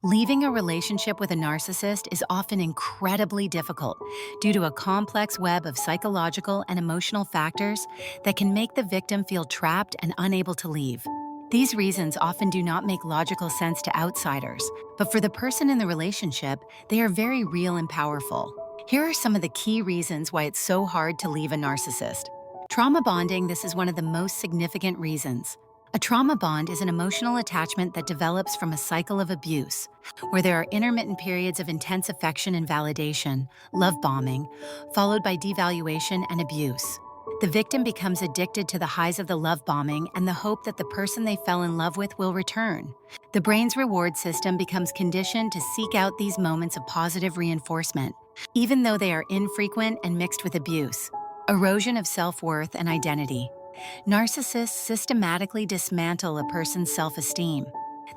Leaving a relationship with a narcissist is often incredibly difficult due to a complex web of psychological and emotional factors that can make the victim feel trapped and unable to leave. These reasons often do not make logical sense to outsiders, but for the person in the relationship, they are very real and powerful. Here are some of the key reasons why it's so hard to leave a narcissist. Trauma bonding. This is one of the most significant reasons. A trauma bond is an emotional attachment that develops from a cycle of abuse, where there are intermittent periods of intense affection and validation, love bombing, followed by devaluation and abuse. The victim becomes addicted to the highs of the love bombing and the hope that the person they fell in love with will return. The brain's reward system becomes conditioned to seek out these moments of positive reinforcement, even though they are infrequent and mixed with abuse. Erosion of self-worth and identity. Narcissists systematically dismantle a person's self-esteem.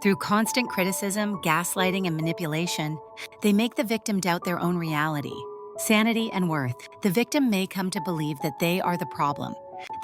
Through constant criticism, gaslighting, and manipulation, they make the victim doubt their own reality, sanity, and worth. The victim may come to believe that they are the problem,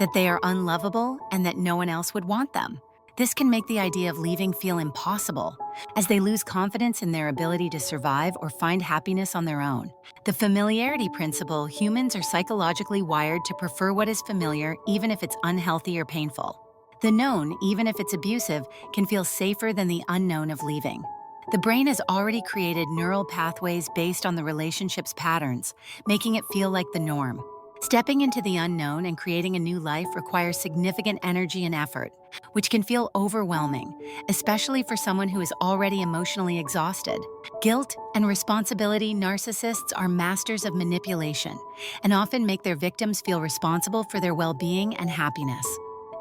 that they are unlovable, and that no one else would want them. This can make the idea of leaving feel impossible, as they lose confidence in their ability to survive or find happiness on their own. The familiarity principle. Humans are psychologically wired to prefer what is familiar, even if it's unhealthy or painful. The known, even if it's abusive, can feel safer than the unknown of leaving. The brain has already created neural pathways based on the relationship's patterns, making it feel like the norm. Stepping into the unknown and creating a new life requires significant energy and effort, which can feel overwhelming, especially for someone who is already emotionally exhausted. Guilt and responsibility. Narcissists are masters of manipulation and often make their victims feel responsible for their well-being and happiness.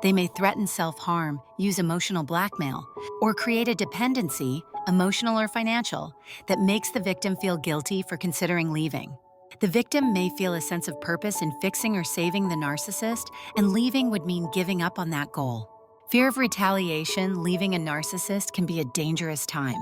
They may threaten self-harm, use emotional blackmail, or create a dependency, emotional or financial, that makes the victim feel guilty for considering leaving. The victim may feel a sense of purpose in fixing or saving the narcissist, and leaving would mean giving up on that goal. Fear of retaliation. Leaving a narcissist can be a dangerous time.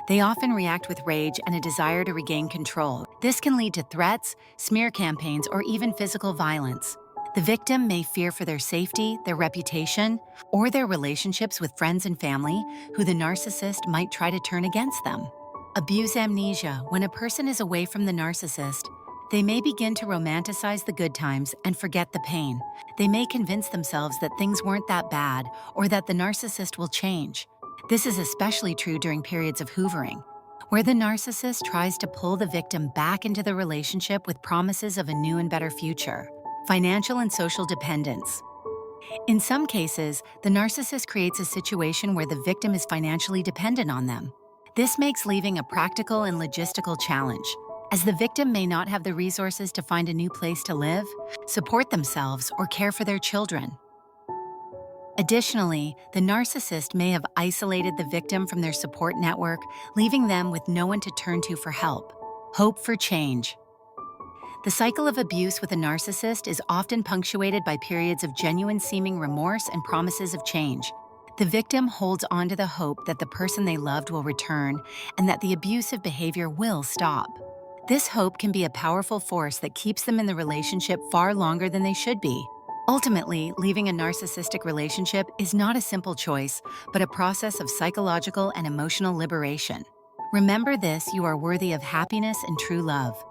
They often react with rage and a desire to regain control. This can lead to threats, smear campaigns, or even physical violence. The victim may fear for their safety, their reputation, or their relationships with friends and family, who the narcissist might try to turn against them. Abuse amnesia. When a person is away from the narcissist, they may begin to romanticize the good times and forget the pain. They may convince themselves that things weren't that bad or that the narcissist will change. This is especially true during periods of hoovering, where the narcissist tries to pull the victim back into the relationship with promises of a new and better future. Financial and social dependence. In some cases, the narcissist creates a situation where the victim is financially dependent on them. This makes leaving a practical and logistical challenge, as the victim may not have the resources to find a new place to live, support themselves, or care for their children. Additionally, the narcissist may have isolated the victim from their support network, leaving them with no one to turn to for help. Hope for change. The cycle of abuse with a narcissist is often punctuated by periods of genuine seeming remorse and promises of change. The victim holds on to the hope that the person they loved will return and that the abusive behavior will stop. This hope can be a powerful force that keeps them in the relationship far longer than they should be. Ultimately, leaving a narcissistic relationship is not a simple choice, but a process of psychological and emotional liberation. Remember this: you are worthy of happiness and true love.